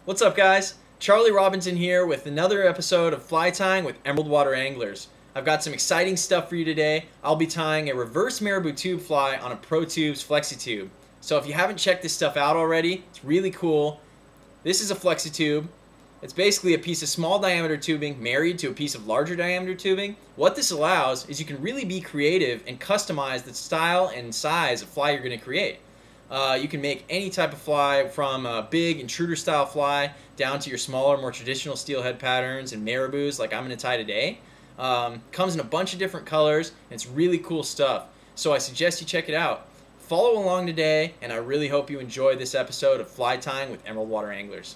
What's up, guys? Charlie Robinton here with another episode of Fly Tying with Emerald Water Anglers. I've got some exciting stuff for you today. I'll be tying a Reverse Marabou tube fly on a ProTubes flexitube. So if you haven't checked this stuff out already, it's really cool. This is a flexitube. It's basically a piece of small diameter tubing married to a piece of larger diameter tubing. What this allows is you can really be creative and customize the style and size of fly you're going to create. You can make any type of fly, from a big intruder style fly down to your smaller, more traditional steelhead patterns and marabous like I'm going to tie today. Comes in a bunch of different colors, and it's really cool stuff. So I suggest you check it out. Follow along today, and I really hope you enjoy this episode of Fly Tying with Emerald Water Anglers.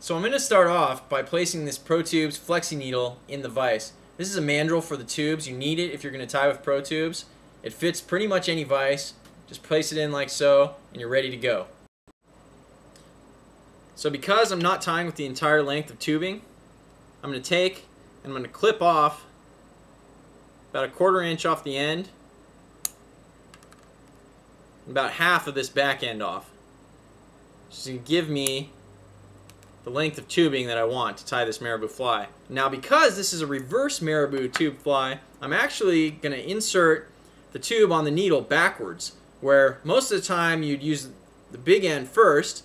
So I'm going to start off by placing this ProTubes flexi needle in the vise. This is a mandrel for the tubes. You need it if you're going to tie with ProTubes. It fits pretty much any vise. Just place it in like so, and you're ready to go. So because I'm not tying with the entire length of tubing, I'm going to take and I'm going to clip off about 1/4 inch off the end, and about half of this back end off. So you can give me the length of tubing that I want to tie this marabou fly. Now, because this is a reverse marabou tube fly, I'm actually going to insert the tube on the needle backwards, where most of the time you'd use the big end first,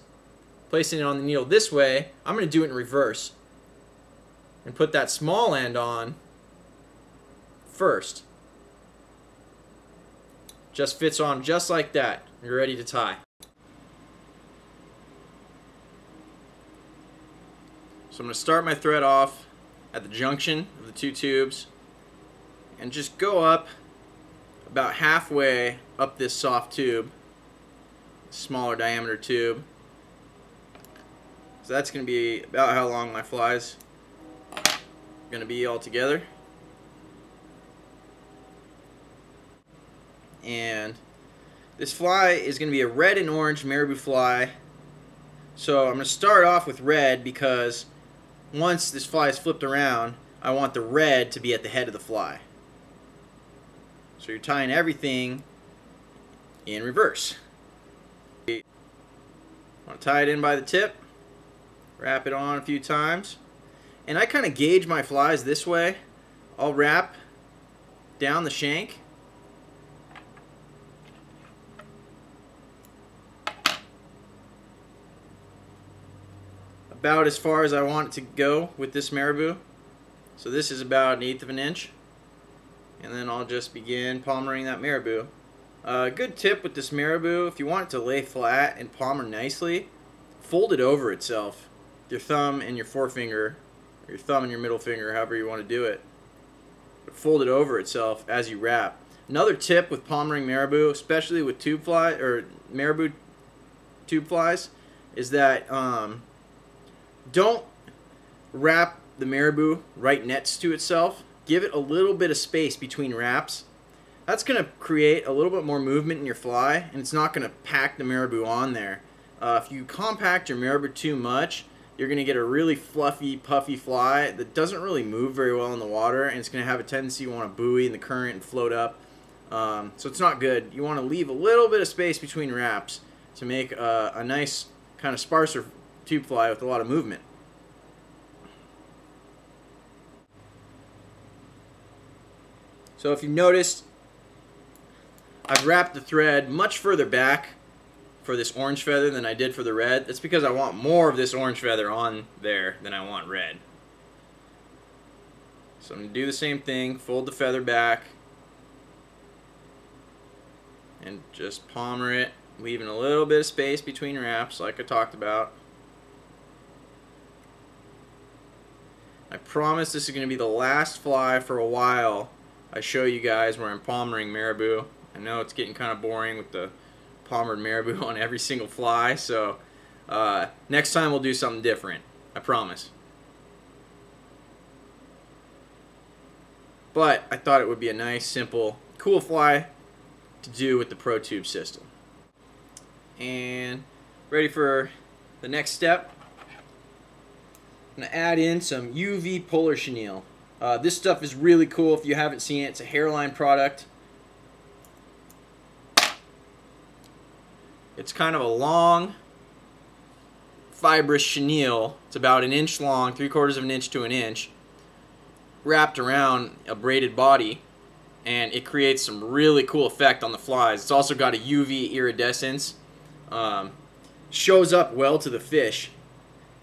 placing it on the needle this way. I'm going to do it in reverse and put that small end on first. Just fits on just like that. You're ready to tie. So I'm going to start my thread off at the junction of the two tubes and just go up about halfway up this soft tube, smaller diameter tube. So that's going to be about how long my fly's going to be altogether. And this fly is going to be a red and orange marabou fly. So I'm going to start off with red because once this fly is flipped around, I want the red to be at the head of the fly. So you're tying everything in reverse. You want to tie it in by the tip, wrap it on a few times, and I kind of gauge my flies this way. I'll wrap down the shank about as far as I want it to go with this marabou. So this is about 1/8 of an inch. And then I'll just begin palmering that marabou. A good tip with this marabou, if you want it to lay flat and palmer nicely, fold it over itself. Your thumb and your forefinger, or your thumb and your middle finger, however you want to do it. But fold it over itself as you wrap. Another tip with palmering marabou, especially with tube fly or marabou tube flies, is that don't wrap the marabou right next to itself. Give it a little bit of space between wraps. That's going to create a little bit more movement in your fly, and it's not going to pack the marabou on there. If you compact your marabou too much, you're going to get a really fluffy, puffy fly that doesn't really move very well in the water, and it's going to have a tendency to want to buoy in the current and float up. So it's not good. You want to leave a little bit of space between wraps to make a nice kind of sparser tube fly with a lot of movement. So if you've noticed, I've wrapped the thread much further back for this orange feather than I did for the red. That's because I want more of this orange feather on there than I want red. So I'm going to do the same thing, fold the feather back, and just palmer it, leaving a little bit of space between wraps like I talked about. I promise this is going to be the last fly for a while I show you guys where I'm palmering marabou. I know it's getting kind of boring with the palmered marabou on every single fly, so next time we'll do something different. I promise. But I thought it would be a nice, simple, cool fly to do with the ProTube system. And ready for the next step. I'm going to add in some UV polar chenille. This stuff is really cool if you haven't seen it. It's a hairline product. It's kind of a long fibrous chenille. It's about an inch long, 3/4 of an inch to an inch, wrapped around a braided body, and it creates some really cool effect on the flies. It's also got a UV iridescence, shows up well to the fish,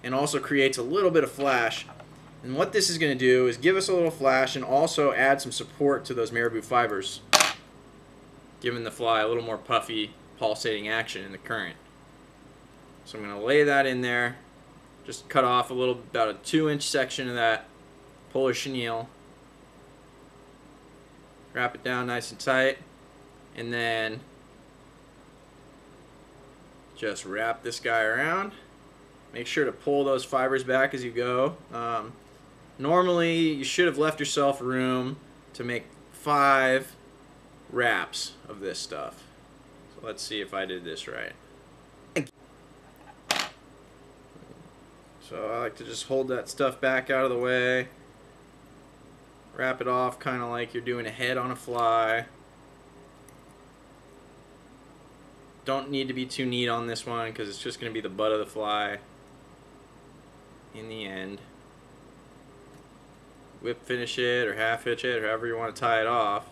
and also creates a little bit of flash. And what this is going to do is give us a little flash and also add some support to those marabou fibers, giving the fly a little more puffy, pulsating action in the current. So I'm going to lay that in there, just cut off a little, about a 2-inch section of that polar chenille, wrap it down nice and tight, and then just wrap this guy around. Make sure to pull those fibers back as you go. Normally you should have left yourself room to make 5 wraps of this stuff. So let's see if I did this right. So I like to just hold that stuff back out of the way, wrap it off kind of like you're doing a head on a fly. Don't need to be too neat on this one because it's just going to be the butt of the fly in the end. Whip finish it or half hitch it or however you want to tie it off.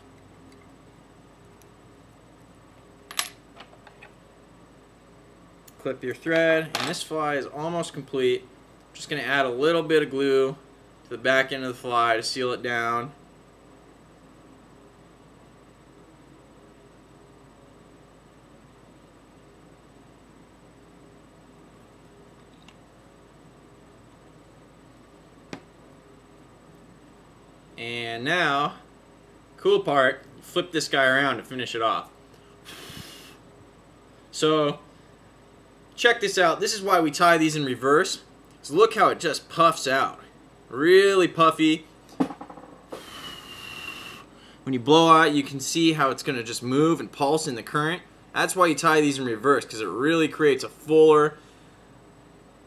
Clip your thread, and this fly is almost complete. I'm just going to add a little bit of glue to the back end of the fly to seal it down. And now, cool part, flip this guy around to finish it off. So, check this out. This is why we tie these in reverse. So look how it just puffs out. Really puffy. When you blow out, you can see how it's going to just move and pulse in the current. That's why you tie these in reverse, because it really creates a fuller,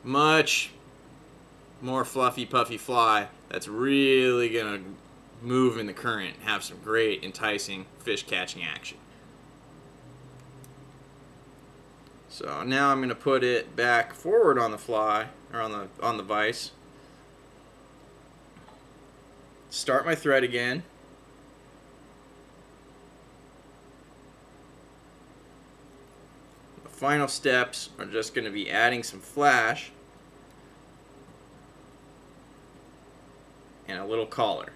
much more fluffy, puffy fly that's really going to move in the current and have some great, enticing fish catching action. So now I'm going to put it back forward on the fly, or on the vise. Start my thread again. The final steps are just going to be adding some flash and a little collar.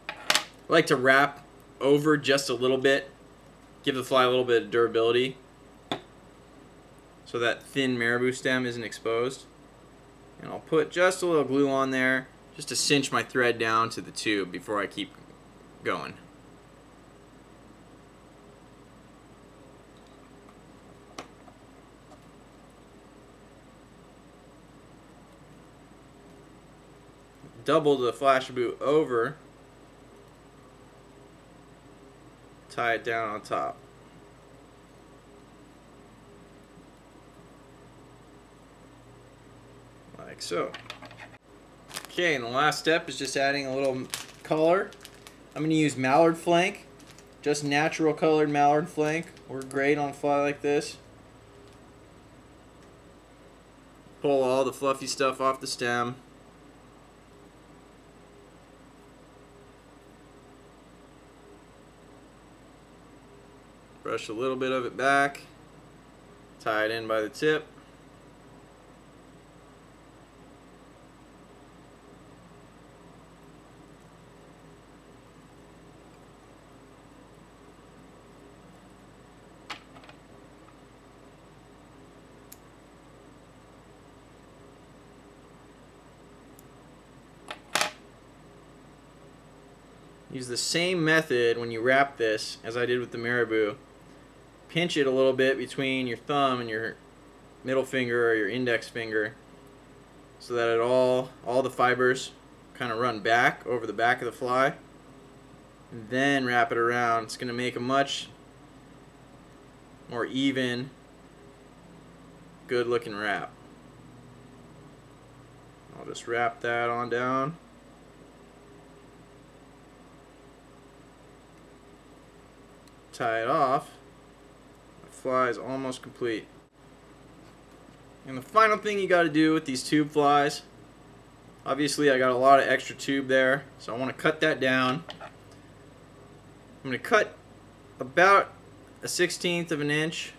I like to wrap over just a little bit, give the fly a little bit of durability so that thin marabou stem isn't exposed. And I'll put just a little glue on there just to cinch my thread down to the tube before I keep going. Double the flash boot over, tie it down on top. Like so. Okay, and the last step is just adding a little color. I'm going to use mallard flank, just natural colored mallard flank. Work great on a fly like this. Pull all the fluffy stuff off the stem. Brush a little bit of it back, tie it in by the tip. Use the same method when you wrap this as I did with the marabou. Pinch it a little bit between your thumb and your middle finger or your index finger so that it all the fibers kind of run back over the back of the fly, and then wrap it around. It's going to make a much more even, good looking wrap. I'll just wrap that on down. Tie it off. fly is almost complete. And the final thing you got to do with these tube flies, obviously I got a lot of extra tube there, so I want to cut that down. I'm going to cut about a 1/16 of an inch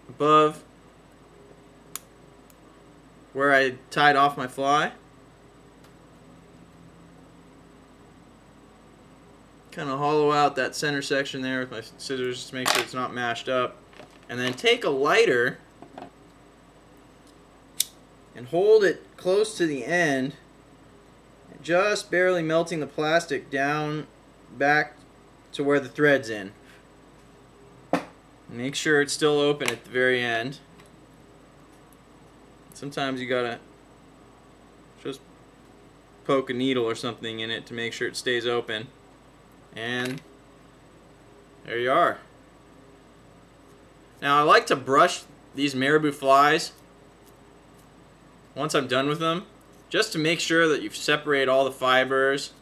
above where I tied off my fly. Kind of hollow out that center section there with my scissors to make sure it's not mashed up. And then take a lighter and hold it close to the end, just barely melting the plastic down back to where the thread's in. Make sure it's still open at the very end. Sometimes you gotta just poke a needle or something in it to make sure it stays open. And there you are. Now I like to brush these marabou flies once I'm done with them, just to make sure that you've separated all the fibers.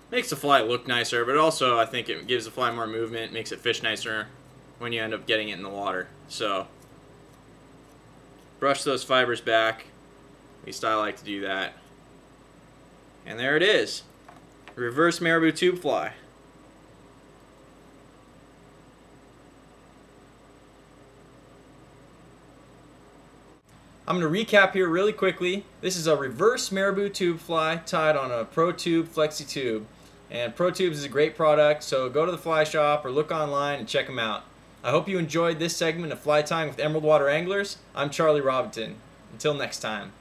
Makes the fly look nicer, but also I think it gives the fly more movement, makes it fish nicer when you end up getting it in the water. So brush those fibers back. At least I like to do that. And there it is. Reverse Marabou tube fly. I'm going to recap here really quickly. This is a reverse marabou tube fly tied on a ProTube flexitube. And ProTubes is a great product, so go to the fly shop or look online and check them out. I hope you enjoyed this segment of Fly Time with Emerald Water Anglers. I'm Charlie Robinton. Until next time.